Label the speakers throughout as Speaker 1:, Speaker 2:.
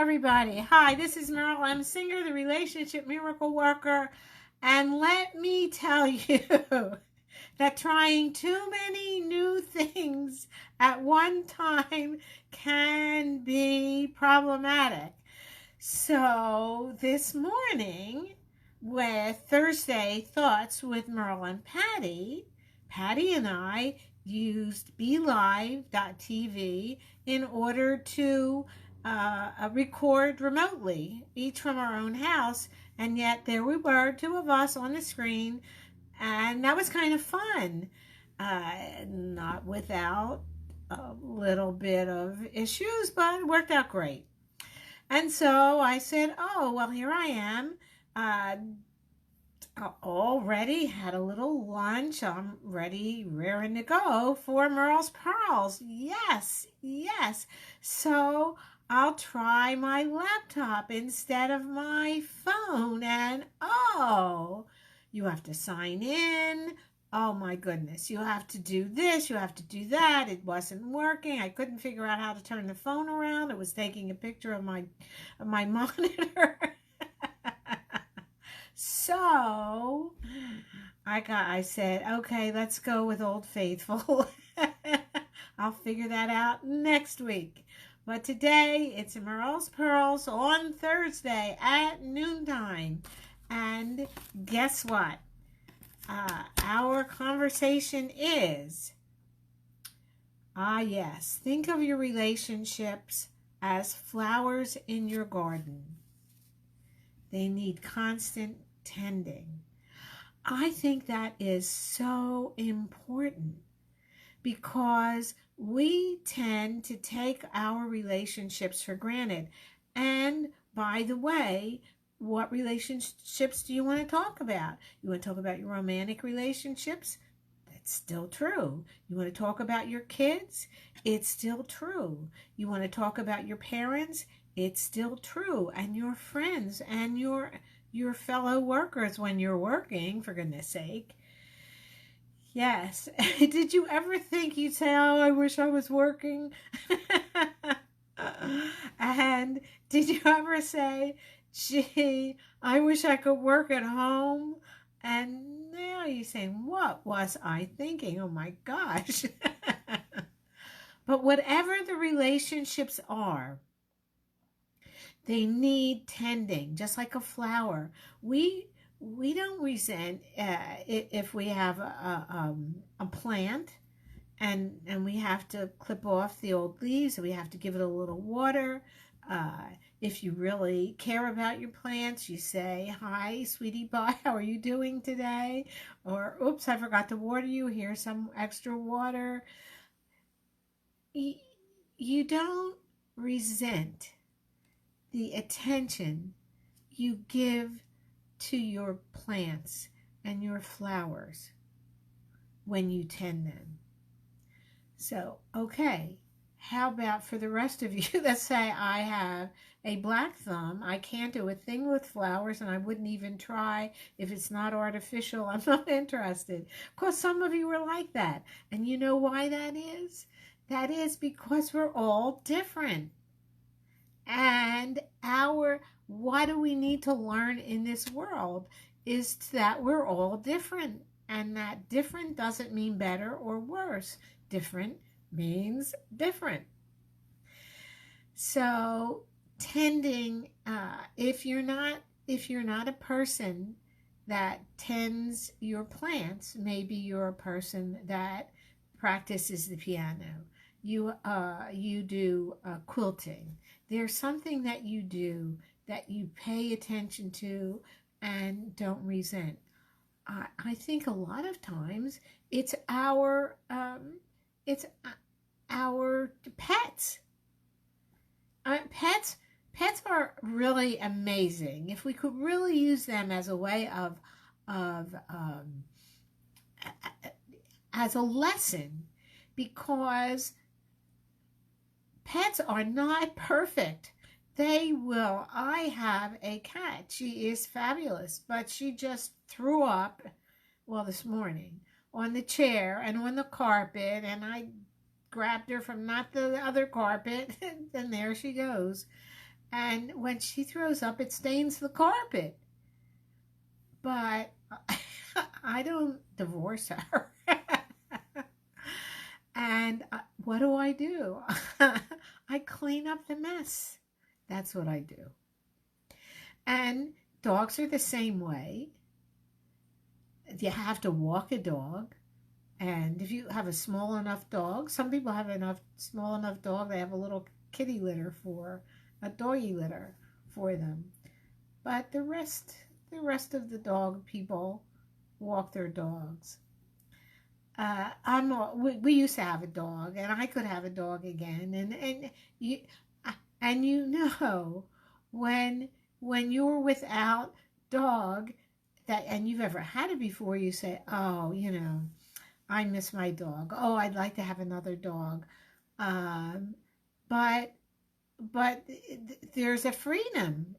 Speaker 1: everybody. Hi, this is Merle. I'm singer, the relationship miracle worker. And let me tell you that trying too many new things at one time can be problematic. So this morning, with Thursday Thoughts with Merle and Patty and I used BeLive.tv in order to record remotely, each from our own house, and yet there we were, two of us on the screen, and that was kind of fun, not without a little bit of issues, but it worked out great. And so I said, oh, well, here I am, all ready, had a little lunch. I'm ready, raring to go for Merle's Pearls. Yes. So I'll try my laptop instead of my phone. And oh, you have to sign in. Oh my goodness, you have to do this, you have to do that. It wasn't working. I couldn't figure out how to turn the phone around. It was taking a picture of my monitor. So I said, okay, let's go with Old Faithful. I'll figure that out next week. But today it's Merle's Pearls on Thursday at noontime. And guess what? Our conversation is, yes, think of your relationships as flowers in your garden. They need constant tending. I think that is so important because we tend to take our relationships for granted. And by the way, what relationships do you want to talk about? You want to talk about your romantic relationships? That's still true. You want to talk about your kids? It's still true. You want to talk about your parents? It's still true. And your friends and your fellow workers when you're working, for goodness sake. Yes. Did you ever think you'd say, oh, I wish I was working? And did you ever say, gee, I wish I could work at home? And now you're saying, what was I thinking? Oh my gosh. But whatever the relationships are, they need tending, just like a flower. We don't resent if we have a plant and we have to clip off the old leaves. We have to give it a little water. If you really care about your plants, you say, hi, sweetie pie, how are you doing today? Or, oops, I forgot to water you. Here's some extra water. You don't resent the attention you give to your plants and your flowers when you tend them. So, okay, how about for the rest of you that say, I have a black thumb, I can't do a thing with flowers, and I wouldn't even try if it's not artificial, I'm not interested. Of course, some of you are like that. And you know why that is? That is because we're all different. And what do we need to learn in this world is that we're all different. And that different doesn't mean better or worse. Different means different. So tending, if you're not a person that tends your plants, maybe you're a person that practices the piano. You do quilting. There's something that you do that you pay attention to and don't resent. I think a lot of times it's our pets. Pets are really amazing. If we could really use them as a way of as a lesson, because pets are not perfect. They will. I have a cat. She is fabulous, but she just threw up, well, this morning, on the chair and on the carpet, and I grabbed her from not the other carpet, and there she goes. And when she throws up, it stains the carpet. But I don't divorce her. And what do? I clean up the mess. That's what I do. And dogs are the same way. You have to walk a dog. And if you have a small enough dog, some people have enough small enough dog, they have a little kitty litter for a doggy litter for them. But the rest of the dog people walk their dogs. We used to have a dog, and I could have a dog again, you and when you're without dog that and you've ever had it before, you say, oh, I miss my dog. Oh, I'd like to have another dog. Um, but there's a freedom.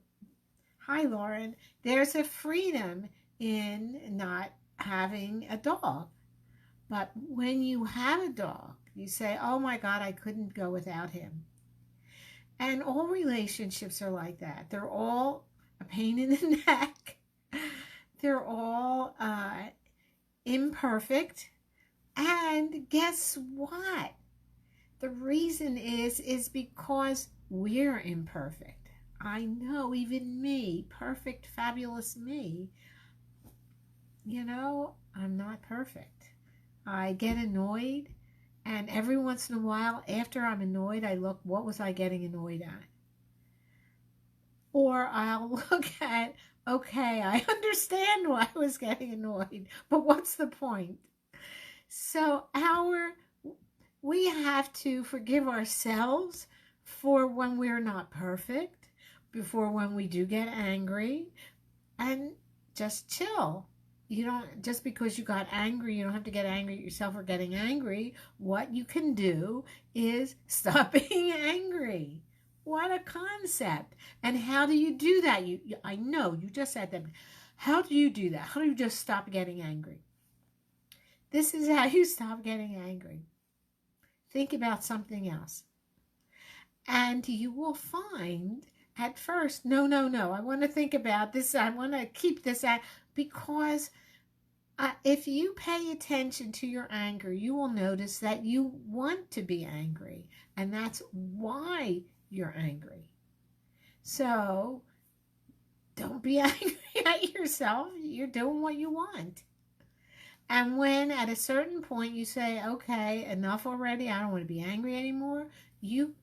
Speaker 1: Hi, Lauren. There's a freedom in not having a dog. But when you have a dog, you say, oh my God, I couldn't go without him. And all relationships are like that. They're all a pain in the neck. They're all imperfect. And guess what? The reason is because we're imperfect. I know, even me, perfect, fabulous me, I'm not perfect. I get annoyed, and every once in a while, after I'm annoyed, I look, what was I getting annoyed at? Or I'll look at, okay, I understand why I was getting annoyed, but what's the point? So we have to forgive ourselves for when we're not perfect, before when we do get angry, and just chill. You don't, just because you got angry, you don't have to get angry at yourself for getting angry. What you can do is stop being angry. What a concept. And how do you do that? I know you just said that. How do you do that? How do you just stop getting angry? This is how you stop getting angry. Think about something else. And you will find at first, no, I want to think about this. I want to keep this at, because if you pay attention to your anger, you will notice that you want to be angry. And that's why you're angry. So don't be angry at yourself. You're doing what you want. And when at a certain point you say, okay, enough already, I don't want to be angry anymore, you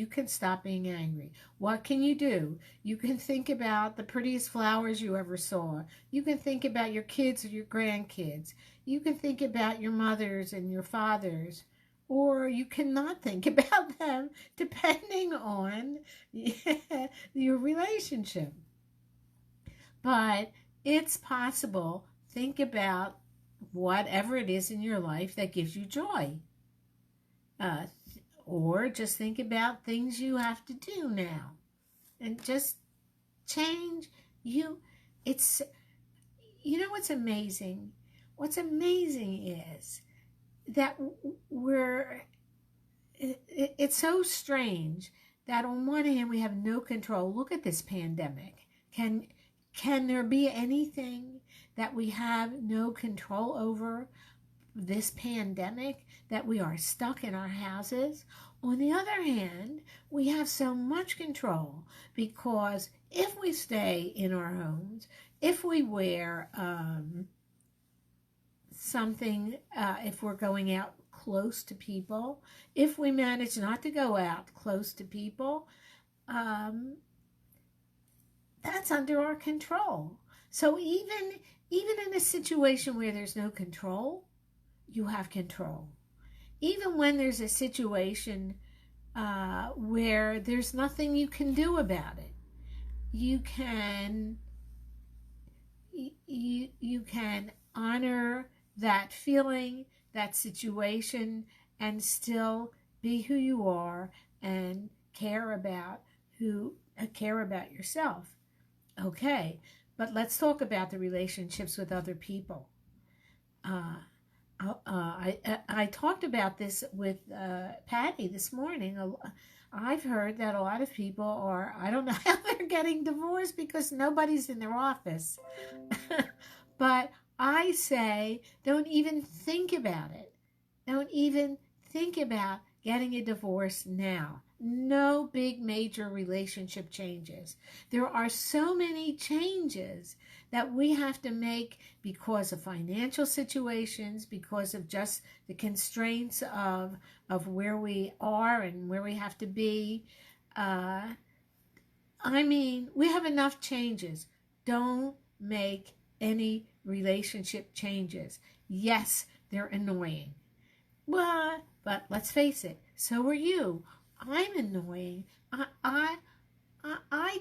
Speaker 1: can stop being angry. What can you do? You can think about the prettiest flowers you ever saw. You can think about your kids or your grandkids. You can think about your mothers and your fathers. Or you cannot think about them, depending on your relationship. But it's possible. Think about whatever it is in your life that gives you joy. Or just think about things you have to do now. And just change. What's amazing? What's amazing is that it's so strange that on one hand we have no control. Look at this pandemic. Can there be anything that we have no control over? This pandemic, that we are stuck in our houses. On the other hand, we have so much control, because if we stay in our homes, if we wear something, if we're going out close to people, if we manage not to go out close to people, that's under our control. So even in a situation where there's no control, you have control. Even when there's a situation where there's nothing you can do about it, you can honor that feeling, that situation, and still be who you are and care about yourself. Okay, but let's talk about the relationships with other people. I talked about this with Patty this morning. I've heard that a lot of people are, I don't know how they're getting divorced because nobody's in their office. But I say, don't even think about it. Don't even think about getting a divorce now. No big major relationship changes. There are so many changes that we have to make because of financial situations, because of just the constraints of where we are and where we have to be. Uh, I mean, we have enough changes. Don't make any relationship changes. Yes, they're annoying. But let's face it, so are you. I'm annoying. I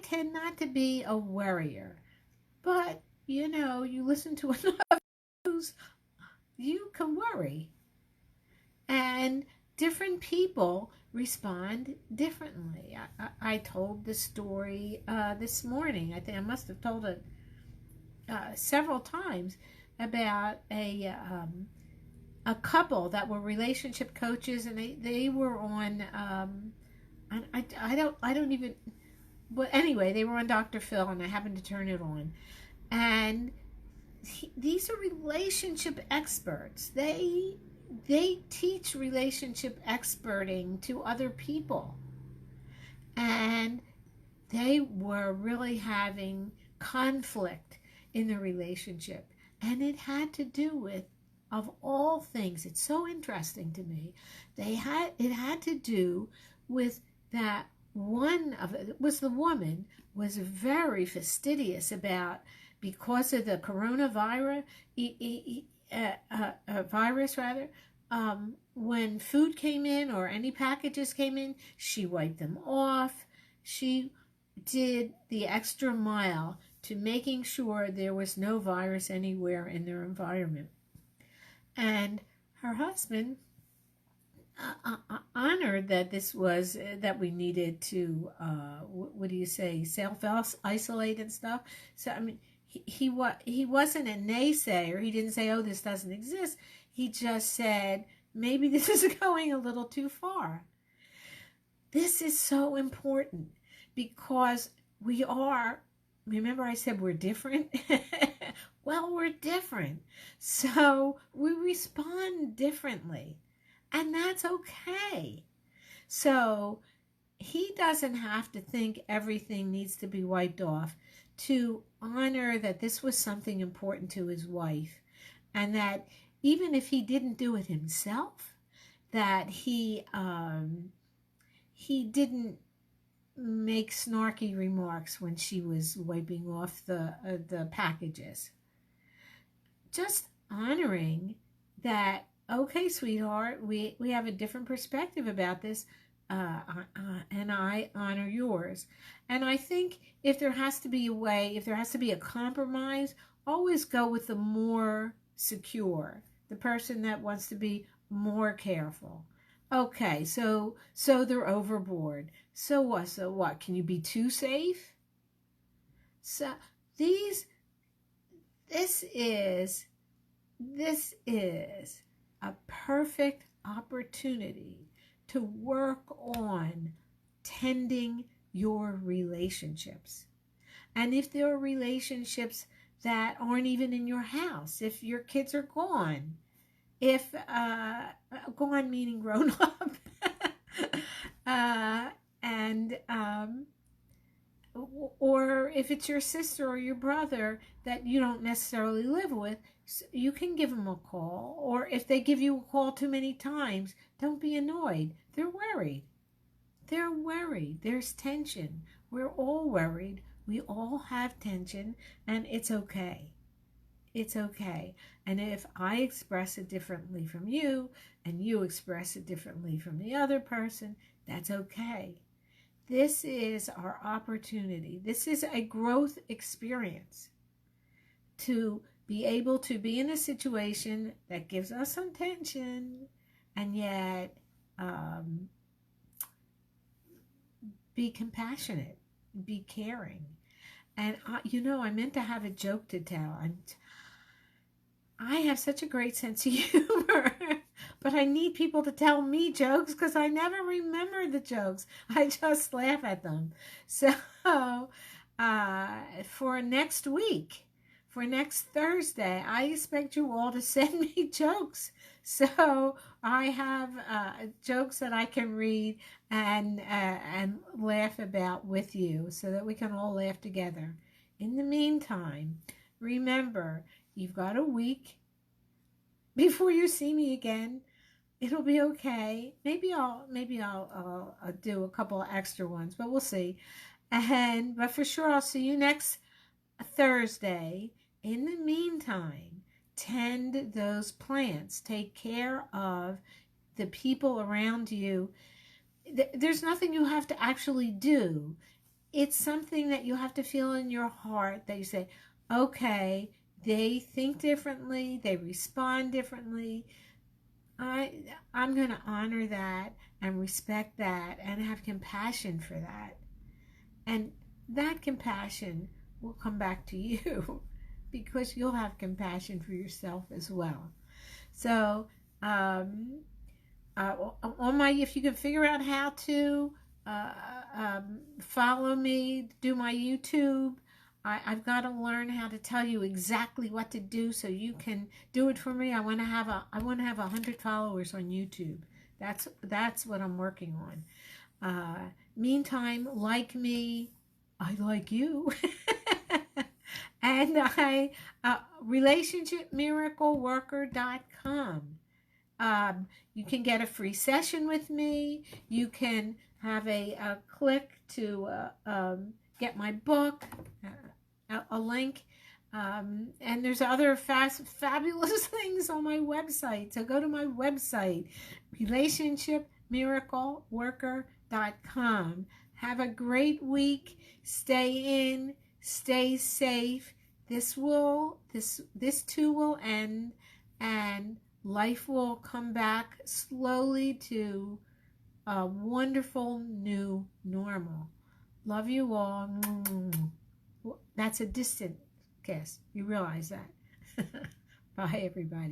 Speaker 1: tend not to be a worrier. But, you listen to enough news, you can worry. And different people respond differently. I told the story this morning. I think I must have told it several times about a couple that were relationship coaches, and they were on I don't even, but anyway, they were on Dr. Phil, and I happened to turn it on, and these are relationship experts. They teach relationship experting to other people, and they were really having conflict in the relationship, and it had to do with, of all things, it's so interesting to me, it had to do with that one of it was the woman was very fastidious about, because of the coronavirus virus rather, when food came in or any packages came in, she wiped them off. She did the extra mile to making sure there was no virus anywhere in their environment. And her husband honored that this was, that we needed to, what do you say, self-isolate and stuff. So, I mean, he wasn't a naysayer. He didn't say, oh, this doesn't exist. He just said, maybe this is going a little too far. This is so important because we are, remember I said we're different? Well, we're different. So we respond differently, and that's okay. So he doesn't have to think everything needs to be wiped off to honor that this was something important to his wife, and that even if he didn't do it himself, that he didn't make snarky remarks when she was wiping off the packages. Just honoring that, okay, sweetheart, we have a different perspective about this, and I honor yours. And I think if there has to be a way, if there has to be a compromise, always go with the more secure, the person that wants to be more careful. Okay, so they're overboard. So what? So what? Can you be too safe? So this is a perfect opportunity to work on tending your relationships. And if there are relationships that aren't even in your house, if your kids are gone, if gone meaning grown up, and or if it's your sister or your brother that you don't necessarily live with, you can give them a call. Or if they give you a call too many times, don't be annoyed. They're worried. They're worried. There's tension. We're all worried. We all have tension, and it's okay. It's okay. And if I express it differently from you, and you express it differently from the other person, that's okay. This is our opportunity. This is a growth experience to be able to be in a situation that gives us some tension, and yet be compassionate, be caring. And I meant to have a joke to tell. I have such a great sense of humor. But I need people to tell me jokes because I never remember the jokes. I just laugh at them. So for next week, for next Thursday, I expect you all to send me jokes. So I have jokes that I can read and laugh about with you so that we can all laugh together. In the meantime, remember, you've got a week before you see me again. It'll be okay. Maybe I'll do a couple of extra ones, but we'll see. But for sure, I'll see you next Thursday. In the meantime, tend those plants. Take care of the people around you. There's nothing you have to actually do. It's something that you have to feel in your heart that you say, okay, they think differently, they respond differently. I'm going to honor that and respect that and have compassion for that. And that compassion will come back to you because you'll have compassion for yourself as well. So, if you can figure out how to follow me, do my YouTube. I've got to learn how to tell you exactly what to do so you can do it for me. I want to have 100 followers on YouTube. That's what I'm working on. Meantime, like me, I like you. And relationshipmiracleworker.com. You can get a free session with me. You can have a click to get my book, a link. And there's other fabulous things on my website. So go to my website, relationshipmiracleworker.com. Have a great week. Stay in. Stay safe. This too will end, and life will come back slowly to a wonderful new normal. Love you all. That's a distant kiss. You realize that. Bye, everybody.